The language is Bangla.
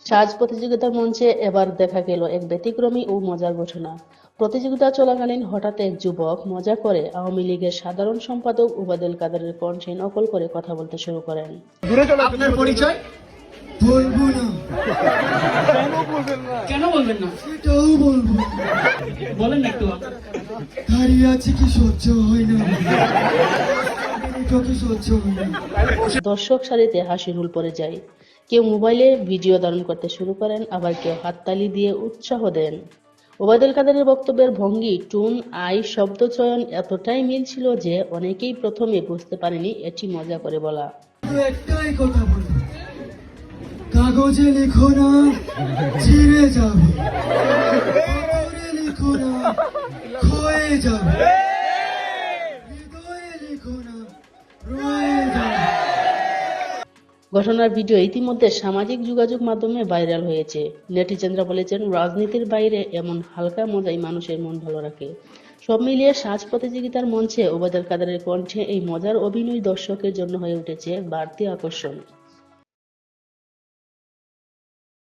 সাজ প্রতিযোগিতার মঞ্চে এবার দেখা গেল এক ব্যতিক্রমী ও মজার ঘটনা। প্রতিযোগিতা চলাকালীন হঠাৎ এক যুবক মজা করে আওয়ামী লীগের সাধারণ সম্পাদক ওবায়দুল কাদেরের কণ্ঠে নকল করে কথা বলতে শুরু করেন। আপনার পরিচয় বলবো না। কেন বলবেন না? সেটাও বলবো না। বলেন না একটু। দাঁড়িয়ে আছে কি সহ্য হয় না, এটাকে সহ্য হয় না। দর্শক সারিতে হাসি রুল পড়ে যায়। কেউ মোবাইলে ভিডিও ধারণ করতে শুরু করেন, আবার কেউ হাততালি দিয়ে উৎসাহ দেন। ওবায়দুল কাদেরের বক্তব্যের ভঙ্গি, টোন, শব্দচয়ন এতটাই মিল ছিল যে অনেকেই প্রথমে বুঝতে পারেনি এটি মজা করে বলা। শুধু একটাই কথা বলি, কাগজে লিখো না ছিঁড়ে যাবে, পাথরে লিখো না ক্ষয়ে যাবে, হৃদয়ে লিখো না রয়ে যাবে। ঘটনার ভিডিও ইতিমধ্যে সামাজিক যোগাযোগ মাধ্যমে ভাইরাল হয়েছে। নেটিজেনরা বলেছেন, রাজনীতির বাইরে এমন হালকা মজাই মানুষের মন ভালো রাখে। সব মিলিয়ে সাজ প্রতিযোগিতার মঞ্চে ওবায়দুল কাদেরের কণ্ঠে এই মজার অভিনয় দর্শকের জন্য হয়ে উঠেছে বাড়তি আকর্ষণ।